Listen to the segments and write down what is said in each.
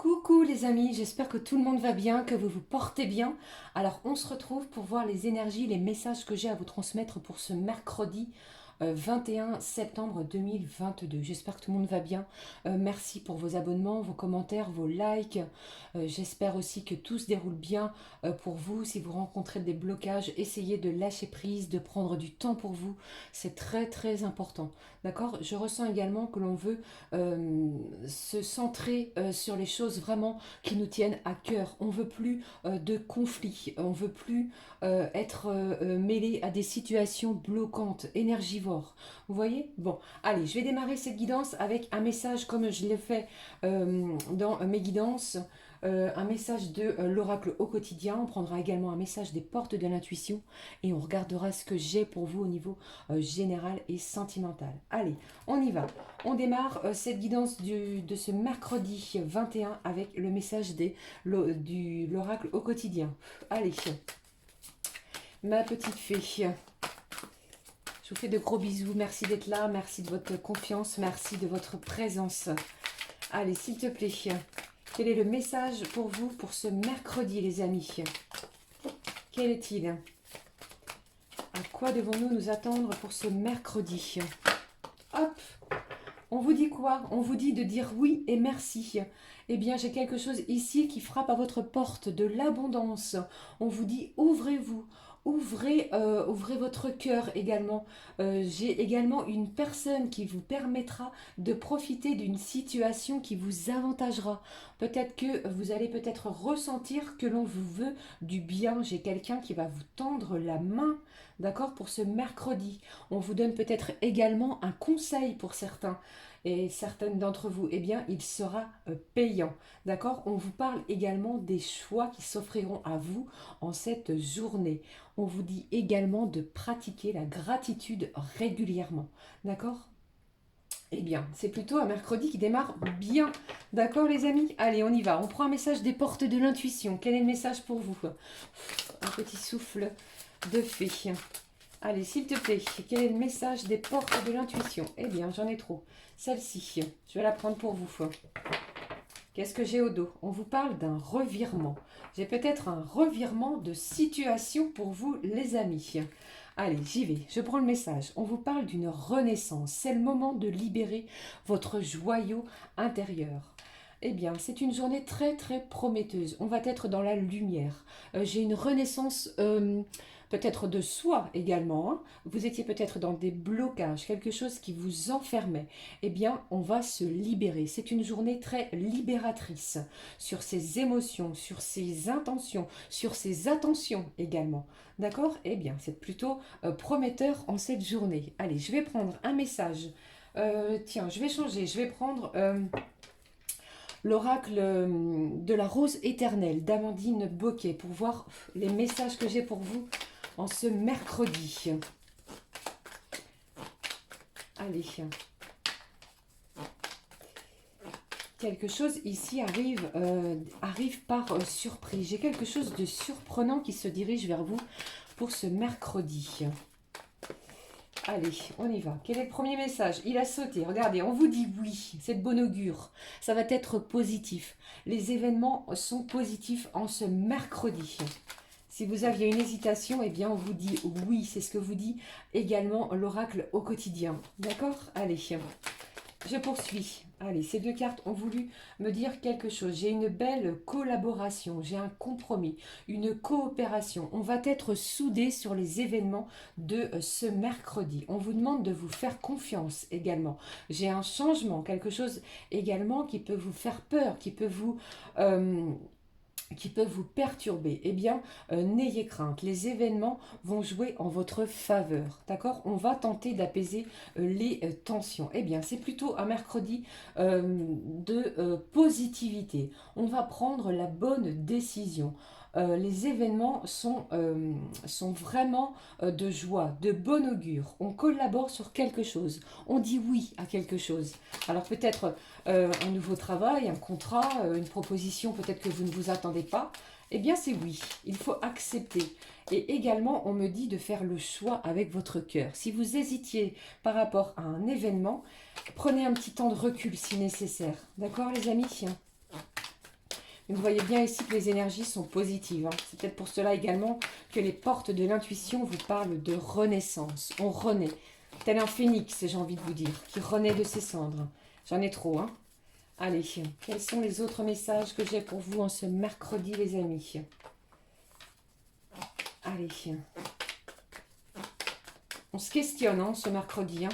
Coucou les amis, j'espère que tout le monde va bien, que vous vous portez bien. Alors on se retrouve pour voir les énergies, les messages que j'ai à vous transmettre pour ce mercredi 21 septembre 2022. J'espère que tout le monde va bien. Merci pour vos abonnements, vos commentaires, vos likes. J'espère aussi que tout se déroule bien pour vous. Si vous rencontrez des blocages, essayez de lâcher prise, de prendre du temps pour vous. C'est très très important. D'accord? Je ressens également que l'on veut se centrer sur les choses vraiment qui nous tiennent à cœur. On veut plus de conflits, on veut plus être mêlé à des situations bloquantes, énergivores. Vous voyez? Bon, allez, je vais démarrer cette guidance avec un message comme je l'ai fait dans mes guidances. Un message de l'oracle au quotidien. On prendra également un message des portes de l'intuition et on regardera ce que j'ai pour vous au niveau général et sentimental. Allez, on y va. On démarre cette guidance de ce mercredi 21 avec le message de l'oracle au quotidien. Allez, ma petite fée, je vous fais de gros bisous. Merci d'être là, merci de votre confiance, merci de votre présence. Allez, s'il te plaît, quel est le message pour vous pour ce mercredi, les amis? Quel est-il? À quoi devons-nous nous attendre pour ce mercredi? Hop! On vous dit quoi? On vous dit de dire oui et merci. Eh bien, j'ai quelque chose ici qui frappe à votre porte, de l'abondance. On vous dit ouvrez-vous. Ouvrez votre cœur également. J'ai également une personne qui vous permettra de profiter d'une situation qui vous avantagera. Peut-être que vous allez peut-être ressentir que l'on vous veut du bien. J'ai quelqu'un qui va vous tendre la main, d'accord, pour ce mercredi. On vous donne peut-être également un conseil pour certains. Et certaines d'entre vous, eh bien, il sera payant. D'accord? On vous parle également des choix qui s'offriront à vous en cette journée. On vous dit également de pratiquer la gratitude régulièrement. D'accord? Eh bien, c'est plutôt un mercredi qui démarre bien. D'accord, les amis? Allez, on y va. On prend un message des portes de l'intuition. Quel est le message pour vous? Un petit souffle de fée. Allez, s'il te plaît, quel est le message des portes de l'intuition? Eh bien, j'en ai trop. Celle-ci, je vais la prendre pour vous. Qu'est-ce que j'ai au dos? On vous parle d'un revirement. J'ai peut-être un revirement de situation pour vous, les amis. Allez, j'y vais. Je prends le message. On vous parle d'une renaissance. C'est le moment de libérer votre joyau intérieur. Eh bien, c'est une journée très très prometteuse. On va être dans la lumière. J'ai une renaissance peut-être de soi également. Hein. Vous étiez peut-être dans des blocages, quelque chose qui vous enfermait. Eh bien, on va se libérer. C'est une journée très libératrice sur ses émotions, sur ses intentions, sur ses attentions également. D'accord? Eh bien, c'est plutôt prometteur en cette journée. Allez, je vais prendre un message. Tiens, je vais changer. Je vais prendre l'oracle de la rose éternelle d'Amandine Boquet pour voir les messages que j'ai pour vous en ce mercredi. Allez. Quelque chose ici arrive par surprise. J'ai quelque chose de surprenant qui se dirige vers vous pour ce mercredi. Allez, on y va. Quel est le premier message? Il a sauté. Regardez, on vous dit oui. C'est de bon augure. Ça va être positif. Les événements sont positifs en ce mercredi. Si vous aviez une hésitation, eh bien, on vous dit oui. C'est ce que vous dit également l'oracle au quotidien. D'accord? Allez, je poursuis. Allez, ces deux cartes ont voulu me dire quelque chose. J'ai une belle collaboration, j'ai un compromis, une coopération. On va être soudés sur les événements de ce mercredi. On vous demande de vous faire confiance également. J'ai un changement, quelque chose également qui peut vous faire peur, qui peut vous perturber, eh bien, n'ayez crainte. Les événements vont jouer en votre faveur. D'accord? On va tenter d'apaiser les tensions. Eh bien, c'est plutôt un mercredi de positivité. On va prendre la bonne décision. Les événements sont vraiment de joie, de bon augure. On collabore sur quelque chose. On dit oui à quelque chose. Alors peut-être un nouveau travail, un contrat, une proposition peut-être que vous ne vous attendez pas. Eh bien c'est oui, il faut accepter. Et également, on me dit de faire le choix avec votre cœur. Si vous hésitiez par rapport à un événement, prenez un petit temps de recul si nécessaire. D'accord les amis? Vous voyez bien ici que les énergies sont positives. Hein. C'est peut-être pour cela également que les portes de l'intuition vous parlent de renaissance. On renaît. Tel un phénix, j'ai envie de vous dire, qui renaît de ses cendres. J'en ai trop, hein. Allez, quels sont les autres messages que j'ai pour vous en ce mercredi, les amis? Allez. On se questionne, hein, ce mercredi. Hein.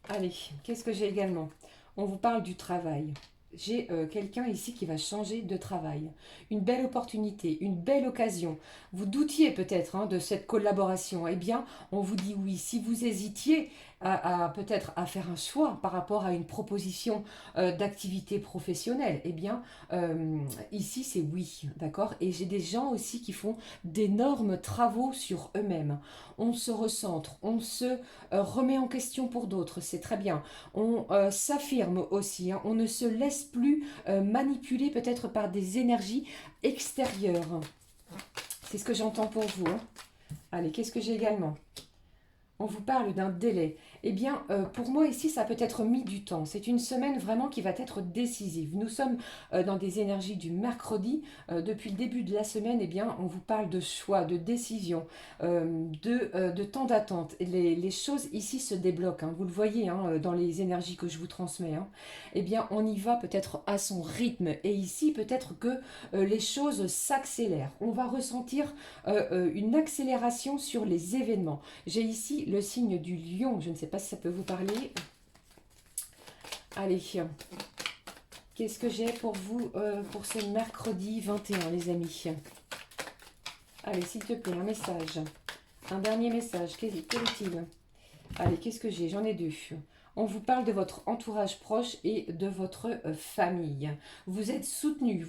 Allez, qu'est-ce que j'ai également? On vous parle du travail. J'ai quelqu'un ici qui va changer de travail. Une belle opportunité, une belle occasion. Vous doutiez peut-être hein, de cette collaboration. Eh bien, on vous dit oui. Si vous hésitiez peut-être à faire un choix par rapport à une proposition d'activité professionnelle, eh bien, ici, c'est oui. D'accord? Et j'ai des gens aussi qui font d'énormes travaux sur eux-mêmes. On se recentre, on se remet en question pour d'autres. C'est très bien. On s'affirme aussi. Hein, on ne se laisse plus manipuler peut-être par des énergies extérieures. C'est ce que j'entends pour vous. Hein. Allez, qu'est-ce que j'ai également? On vous parle d'un délai. Eh bien, pour moi ici, ça peut être mis du temps. C'est une semaine vraiment qui va être décisive. Nous sommes dans des énergies du mercredi. Depuis le début de la semaine, eh bien, on vous parle de choix, de décision, de temps d'attente. Les choses ici se débloquent. Hein. Vous le voyez hein, dans les énergies que je vous transmets. Hein. Eh bien, on y va peut-être à son rythme. Et ici, peut-être que les choses s'accélèrent. On va ressentir une accélération sur les événements. J'ai ici le signe du lion. Je ne sais pas si ça peut vous parler. Allez, qu'est-ce que j'ai pour vous pour ce mercredi 21, les amis? Allez, s'il te plaît, un message. Un dernier message. Quel est-il? Allez, qu'est-ce que j'ai? J'en ai deux. On vous parle de votre entourage proche et de votre famille. Vous êtes soutenu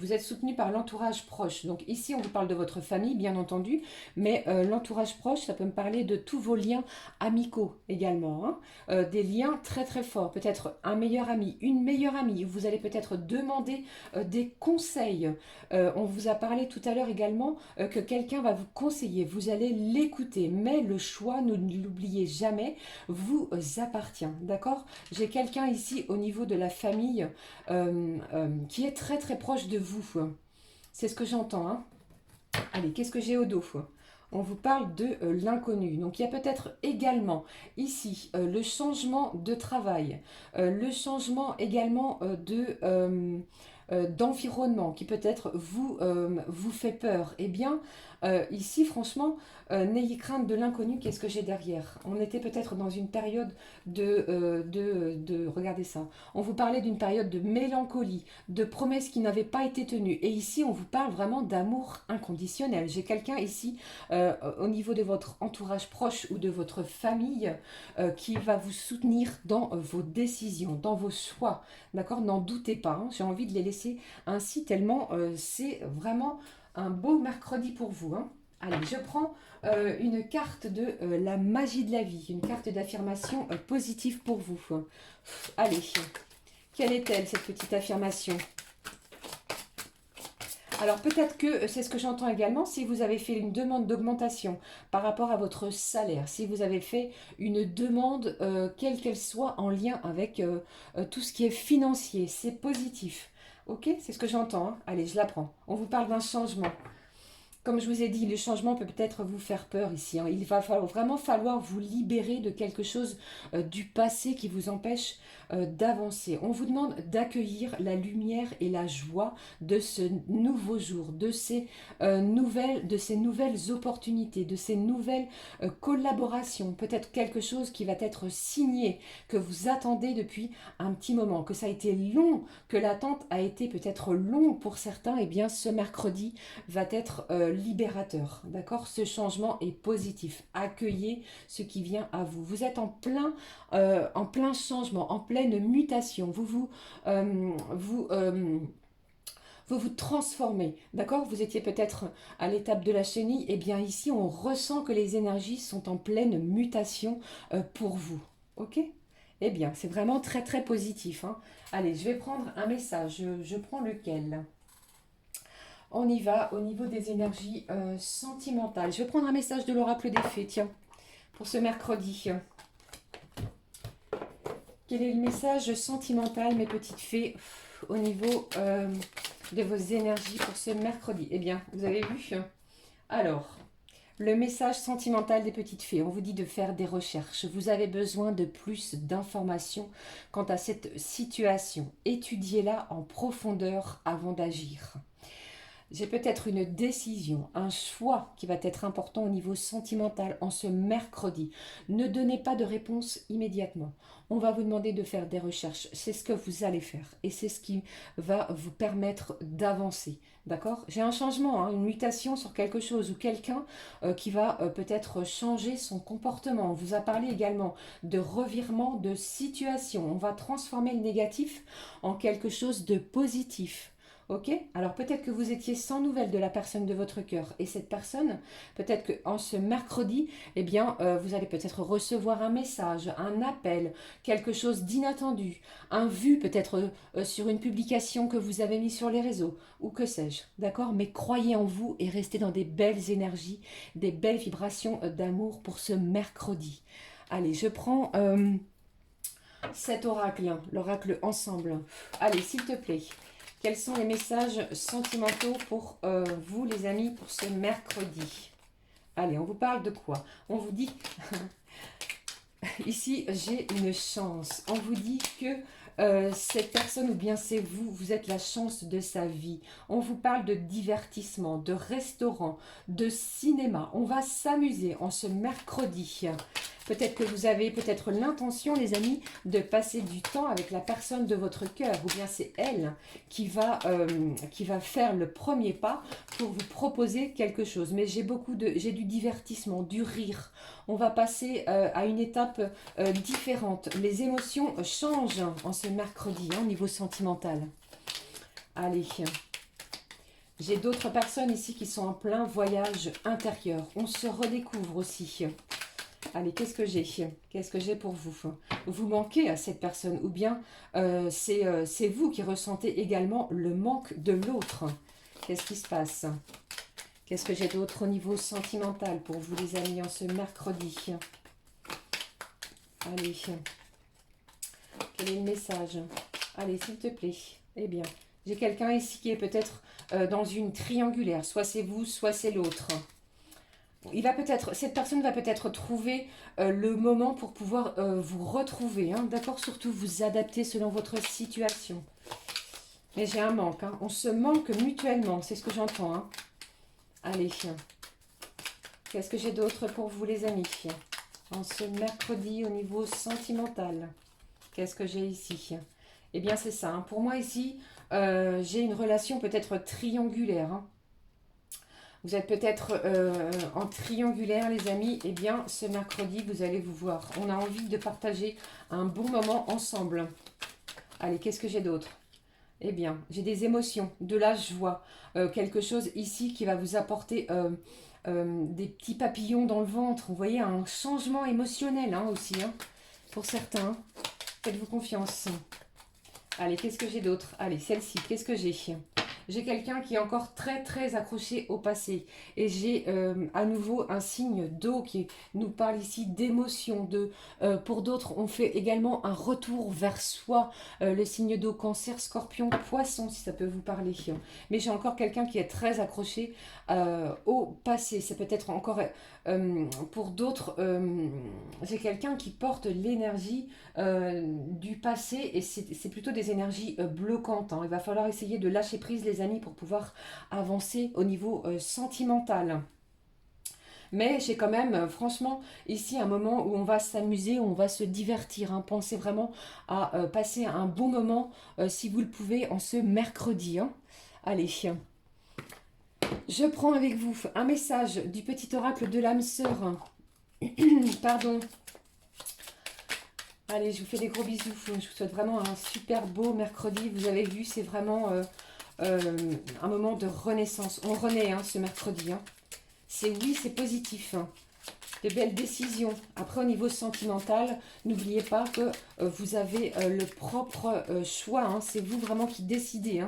par l'entourage proche. Donc ici, on vous parle de votre famille, bien entendu, mais l'entourage proche, ça peut me parler de tous vos liens amicaux également. Hein. Des liens très très forts. Peut-être un meilleur ami, une meilleure amie. Vous allez peut-être demander des conseils. On vous a parlé tout à l'heure également que quelqu'un va vous conseiller. Vous allez l'écouter, mais le choix, ne l'oubliez jamais, vous appartient. D'accord? J'ai quelqu'un ici au niveau de la famille qui est très très proche de vous. C'est ce que j'entends. Hein. Allez, qu'est-ce que j'ai au dos? On vous parle de l'inconnu. Donc il y a peut-être également ici le changement de travail, le changement également d'environnement qui peut-être vous fait peur. Eh bien, ici, franchement, n'ayez crainte de l'inconnu. Qu'est-ce que j'ai derrière? On était peut-être dans une période regardez ça. On vous parlait d'une période de mélancolie, de promesses qui n'avaient pas été tenues. Et ici, on vous parle vraiment d'amour inconditionnel. J'ai quelqu'un ici, au niveau de votre entourage proche ou de votre famille, qui va vous soutenir dans vos décisions, dans vos choix. D'accord? N'en doutez pas. Hein. J'ai envie de les laisser ainsi tellement c'est vraiment un beau mercredi pour vous. Hein. Allez, je prends une carte de la magie de la vie, une carte d'affirmation positive pour vous. Allez, quelle est-elle cette petite affirmation? Alors peut-être que c'est ce que j'entends également, si vous avez fait une demande d'augmentation par rapport à votre salaire, si vous avez fait une demande, quelle qu'elle soit, en lien avec tout ce qui est financier, c'est positif. Ok, c'est ce que j'entends. Hein. Allez, je la prends. On vous parle d'un changement. Comme je vous ai dit, le changement peut peut-être vous faire peur ici. Hein. Il va vraiment falloir vous libérer de quelque chose du passé qui vous empêche d'avancer. On vous demande d'accueillir la lumière et la joie de ce nouveau jour, de ces nouvelles opportunités, de ces nouvelles collaborations. Peut-être quelque chose qui va être signé, que vous attendez depuis un petit moment, que ça a été long, que l'attente a été peut-être longue pour certains. Et bien, ce mercredi va être libérateur, d'accord? Ce changement est positif. Accueillez ce qui vient à vous. Vous êtes en plein changement, en pleine mutation. Vous transformez, d'accord? Vous étiez peut-être à l'étape de la chenille. Et bien ici, on ressent que les énergies sont en pleine mutation pour vous, ok? Eh bien, c'est vraiment très très positif. Hein. Allez, je vais prendre un message. Je prends lequel? On y va au niveau des énergies sentimentales. Je vais prendre un message de l'oracle des fées, tiens, pour ce mercredi. Quel est le message sentimental, mes petites fées, au niveau de vos énergies pour ce mercredi. Eh bien, vous avez vu? Alors, le message sentimental des petites fées, on vous dit de faire des recherches. Vous avez besoin de plus d'informations quant à cette situation. Étudiez-la en profondeur avant d'agir. J'ai peut-être une décision, un choix qui va être important au niveau sentimental en ce mercredi. Ne donnez pas de réponse immédiatement. On va vous demander de faire des recherches. C'est ce que vous allez faire et c'est ce qui va vous permettre d'avancer. D'accord? J'ai un changement, une mutation sur quelque chose ou quelqu'un qui va peut-être changer son comportement. On vous a parlé également de revirement de situation. On va transformer le négatif en quelque chose de positif. Ok? Alors peut-être que vous étiez sans nouvelles de la personne de votre cœur. Et cette personne, peut-être qu'en ce mercredi, eh bien, vous allez peut-être recevoir un message, un appel, quelque chose d'inattendu, un vu peut-être sur une publication que vous avez mis sur les réseaux, ou que sais-je. D'accord? Mais croyez en vous et restez dans des belles énergies, des belles vibrations d'amour pour ce mercredi. Allez, je prends cet oracle, l'oracle ensemble. Allez, s'il te plaît. Quels sont les messages sentimentaux pour vous, les amis, pour ce mercredi? Allez, on vous parle de quoi? On vous dit, ici, j'ai une chance. On vous dit que cette personne, ou bien c'est vous, vous êtes la chance de sa vie. On vous parle de divertissement, de restaurant, de cinéma. On va s'amuser en ce mercredi. Peut-être que vous avez peut-être l'intention, les amis, de passer du temps avec la personne de votre cœur. Ou bien c'est elle qui va faire le premier pas pour vous proposer quelque chose. Mais j'ai du divertissement, du rire. On va passer à une étape différente. Les émotions changent en ce mercredi, au niveau sentimental. Allez. J'ai d'autres personnes ici qui sont en plein voyage intérieur. On se redécouvre aussi. Allez, qu'est-ce que j'ai? Qu'est-ce que j'ai pour vous? Vous manquez à cette personne ou bien c'est vous qui ressentez également le manque de l'autre. Qu'est-ce qui se passe? Qu'est-ce que j'ai d'autre au niveau sentimental pour vous, les amis, en ce mercredi? Allez. Quel est le message? Allez, s'il te plaît. Eh bien, j'ai quelqu'un ici qui est peut-être dans une triangulaire. Soit c'est vous, soit c'est l'autre. Cette personne va peut-être trouver le moment pour pouvoir vous retrouver, d'accord? Surtout vous adapter selon votre situation. Mais j'ai un manque, on se manque mutuellement, c'est ce que j'entends. Allez, qu'est-ce que j'ai d'autre pour vous, les amis? En ce mercredi au niveau sentimental, qu'est-ce que j'ai ici? Eh bien c'est ça, pour moi ici, j'ai une relation peut-être triangulaire, Vous êtes peut-être en triangulaire, les amis. Eh bien, ce mercredi, vous allez vous voir. On a envie de partager un bon moment ensemble. Allez, qu'est-ce que j'ai d'autre? Eh bien, j'ai des émotions, de la joie. Quelque chose ici qui va vous apporter des petits papillons dans le ventre. Vous voyez, un changement émotionnel aussi, pour certains. Faites-vous confiance. Allez, qu'est-ce que j'ai d'autre? Allez, celle-ci, qu'est-ce que j'ai? J'ai quelqu'un qui est encore très très accroché au passé. Et j'ai à nouveau un signe d'eau qui nous parle ici d'émotion. Pour d'autres, on fait également un retour vers soi. Le signe d'eau, cancer, scorpion, poisson, si ça peut vous parler. Mais j'ai encore quelqu'un qui est très accroché au passé. C'est peut-être encore... pour d'autres, j'ai quelqu'un qui porte l'énergie du passé et c'est plutôt des énergies bloquantes. Il va falloir essayer de lâcher prise, les amis, pour pouvoir avancer au niveau sentimental. Mais j'ai quand même, franchement, ici un moment où on va s'amuser, où on va se divertir. Pensez vraiment à passer un bon moment, si vous le pouvez, en ce mercredi. Allez, je prends avec vous un message du petit oracle de l'âme sœur. Pardon. Allez, je vous fais des gros bisous. Je vous souhaite vraiment un super beau mercredi. Vous avez vu, c'est vraiment un moment de renaissance. On renaît ce mercredi. Oui, c'est positif. De belles décisions. Après, au niveau sentimental, n'oubliez pas que vous avez le propre choix. C'est vous vraiment qui décidez.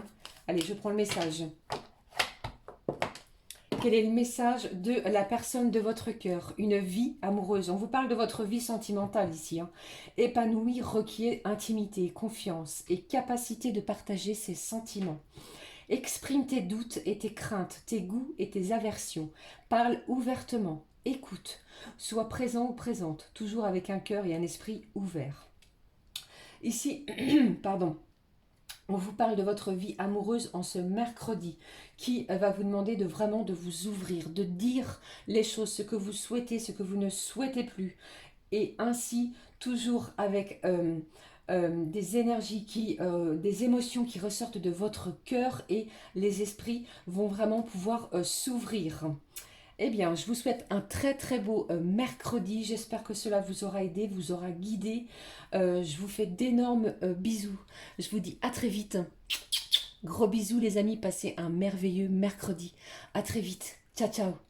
Allez, je prends le message. Quel est le message de la personne de votre cœur? Une vie amoureuse. On vous parle de votre vie sentimentale ici. Épanouie requiert intimité, confiance et capacité de partager ses sentiments. Exprime tes doutes et tes craintes, tes goûts et tes aversions. Parle ouvertement. Écoute. Sois présent ou présente, toujours avec un cœur et un esprit ouvert. Ici, pardon, on vous parle de votre vie amoureuse en ce mercredi qui va vous demander de vraiment de vous ouvrir, de dire les choses, ce que vous souhaitez, ce que vous ne souhaitez plus. Et ainsi, toujours avec des énergies, des émotions qui ressortent de votre cœur et les esprits vont vraiment pouvoir s'ouvrir. Eh bien, je vous souhaite un très très beau mercredi. J'espère que cela vous aura aidé, vous aura guidé. Je vous fais d'énormes bisous. Je vous dis à très vite. Gros bisous les amis, passez un merveilleux mercredi. À très vite. Ciao ciao.